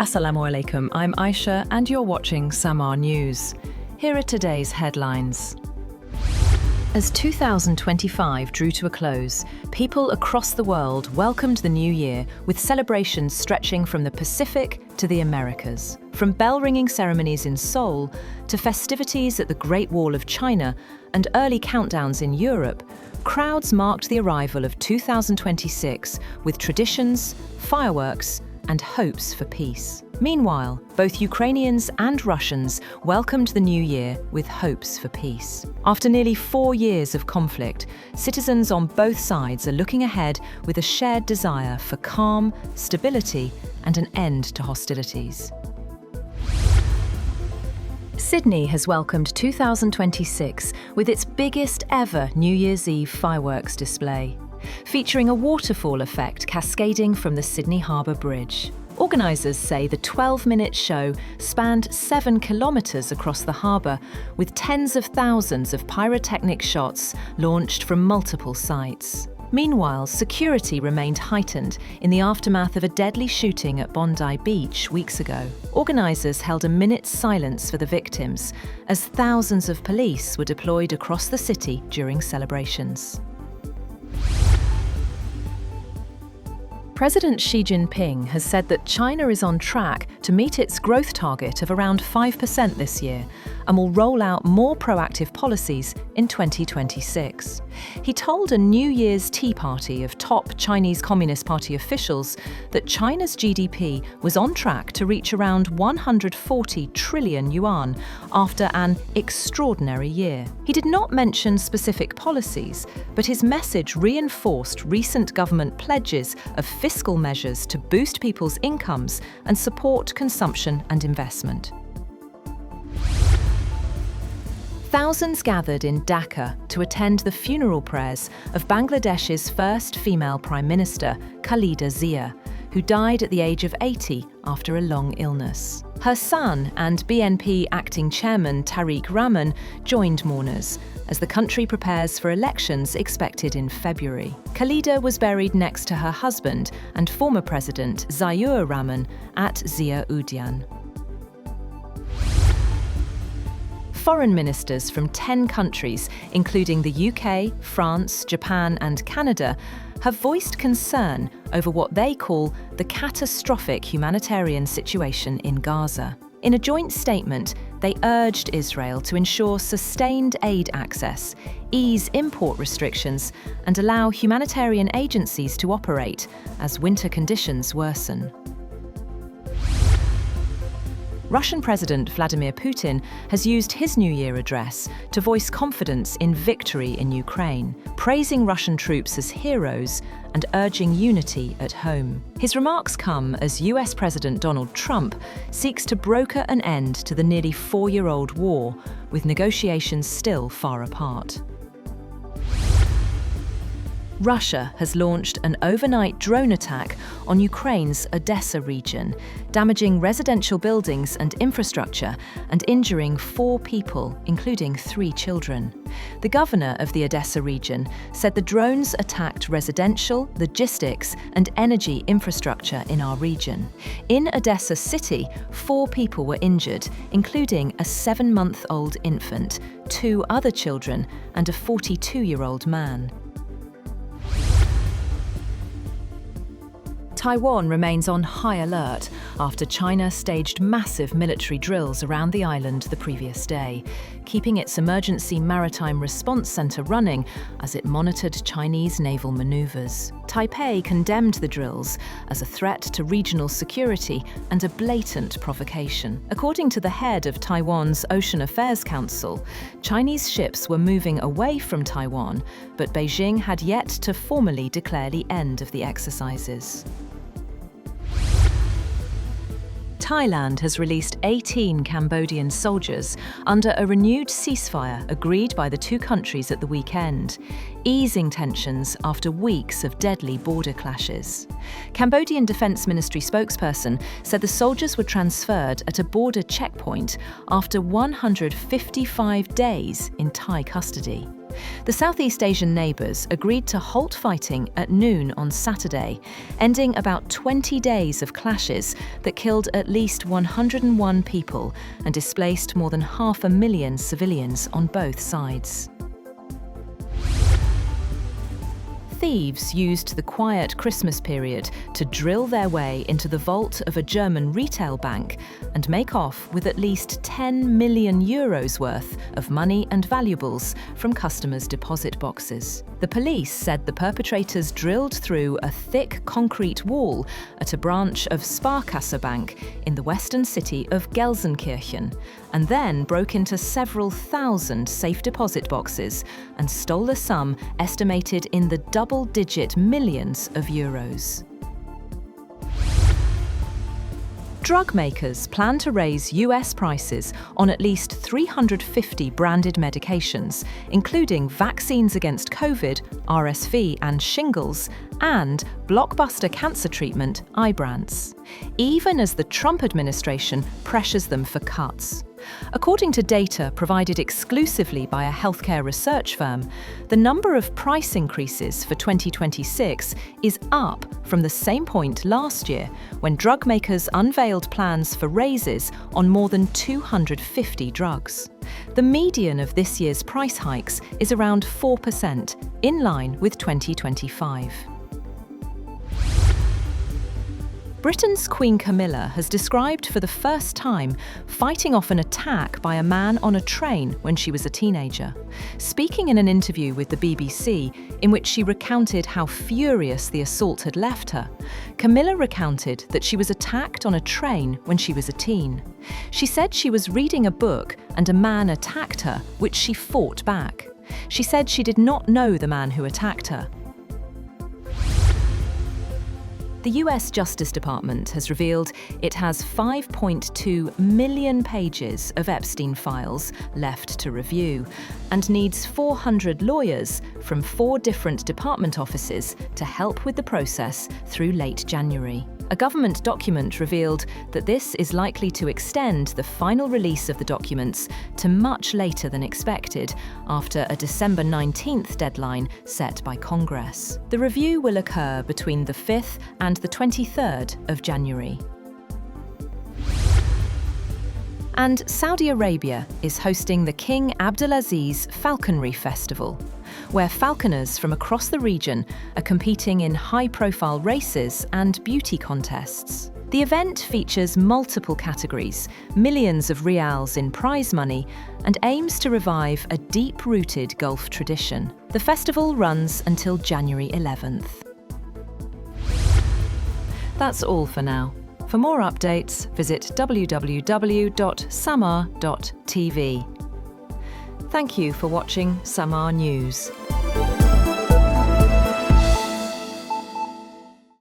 Assalamu alaikum, I'm Aisha and you're watching Samaa News. Here are today's headlines. As 2025 drew to a close, people across the world welcomed the new year with celebrations stretching from the Pacific to the Americas. From bell-ringing ceremonies in Seoul to festivities at the Great Wall of China and early countdowns in Europe, crowds marked the arrival of 2026 with traditions, fireworks, and hopes for peace. Meanwhile, both Ukrainians and Russians welcomed the new year with hopes for peace. After nearly 4 years of conflict, citizens on both sides are looking ahead with a shared desire for calm, stability, and an end to hostilities. Sydney has welcomed 2026 with its biggest ever New Year's Eve fireworks display, featuring a waterfall effect cascading from the Sydney Harbour Bridge. Organisers say the 12-minute show spanned 7 kilometres across the harbour, with tens of thousands of pyrotechnic shots launched from multiple sites. Meanwhile, security remained heightened in the aftermath of a deadly shooting at Bondi Beach weeks ago. Organisers held a minute's silence for the victims, as thousands of police were deployed across the city during celebrations. President Xi Jinping has said that China is on track to meet its growth target of around 5% this year and will roll out more proactive policies in 2026. He told a New Year's Tea Party of top Chinese Communist Party officials that China's GDP was on track to reach around 140 trillion yuan after an extraordinary year. He did not mention specific policies, but his message reinforced recent government pledges of fiscal measures to boost people's incomes and support consumption and investment. Thousands gathered in Dhaka to attend the funeral prayers of Bangladesh's first female Prime Minister, Khaleda Zia, who died at the age of 80 after a long illness. Her son and BNP acting chairman Tariq Rahman joined mourners as the country prepares for elections expected in February. Khaleda was buried next to her husband and former president Ziaur Rahman at Zia Udyan. Foreign ministers from 10 countries, including the UK, France, Japan and Canada, have voiced concern over what they call the catastrophic humanitarian situation in Gaza. In a joint statement, they urged Israel to ensure sustained aid access, ease import restrictions, and allow humanitarian agencies to operate as winter conditions worsen. Russian President Vladimir Putin has used his New Year address to voice confidence in victory in Ukraine, praising Russian troops as heroes and urging unity at home. His remarks come as US President Donald Trump seeks to broker an end to the nearly 4-year-old war, with negotiations still far apart. Russia has launched an overnight drone attack on Ukraine's Odessa region, damaging residential buildings and infrastructure and injuring 4 people, including 3 children. The governor of the Odessa region said the drones attacked residential, logistics, and energy infrastructure in our region. In Odessa city, 4 people were injured, including a 7-month-old infant, 2 other children, and a 42-year-old man. Taiwan remains on high alert after China staged massive military drills around the island the previous day, keeping its emergency maritime response center running as it monitored Chinese naval maneuvers. Taipei condemned the drills as a threat to regional security and a blatant provocation. According to the head of Taiwan's Ocean Affairs Council, Chinese ships were moving away from Taiwan, but Beijing had yet to formally declare the end of the exercises. Thailand has released 18 Cambodian soldiers under a renewed ceasefire agreed by the 2 countries at the weekend, easing tensions after weeks of deadly border clashes. Cambodian Defence Ministry spokesperson said the soldiers were transferred at a border checkpoint after 155 days in Thai custody. The Southeast Asian neighbours agreed to halt fighting at noon on Saturday, ending about 20 days of clashes that killed at least 101 people and displaced more than 500,000 civilians on both sides. Thieves used the quiet Christmas period to drill their way into the vault of a German retail bank and make off with at least 10 million euros worth of money and valuables from customers' deposit boxes. The police said the perpetrators drilled through a thick concrete wall at a branch of Sparkasse Bank in the western city of Gelsenkirchen, and then broke into several thousand safe deposit boxes and stole a sum estimated in the double-digit millions of euros. Drug makers plan to raise US prices on at least 350 branded medications, including vaccines against COVID, RSV and shingles, and blockbuster cancer treatment, Ibrance, even as the Trump administration pressures them for cuts. According to data provided exclusively by a healthcare research firm, the number of price increases for 2026 is up from the same point last year, when drug makers unveiled plans for raises on more than 250 drugs. The median of this year's price hikes is around 4%, in line with 2025. Britain's Queen Camilla has described for the first time fighting off an attack by a man on a train when she was a teenager. Speaking in an interview with the BBC, in which she recounted how furious the assault had left her, Camilla recounted that she was attacked on a train when she was a teen. She said she was reading a book and a man attacked her, which she fought back. She said she did not know the man who attacked her. The US Justice Department has revealed it has 5.2 million pages of Epstein files left to review and needs 400 lawyers from 4 different department offices to help with the process through late January. A government document revealed that this is likely to extend the final release of the documents to much later than expected, after a December 19th deadline set by Congress. The review will occur between the 5th and the 23rd of January. And Saudi Arabia is hosting the King Abdulaziz Falconry Festival, where falconers from across the region are competing in high-profile races and beauty contests. The event features multiple categories, millions of rials in prize money, and aims to revive a deep-rooted Gulf tradition. The festival runs until January 11th. That's all for now. For more updates, visit www.samaa.tv. Thank you for watching Samaa News.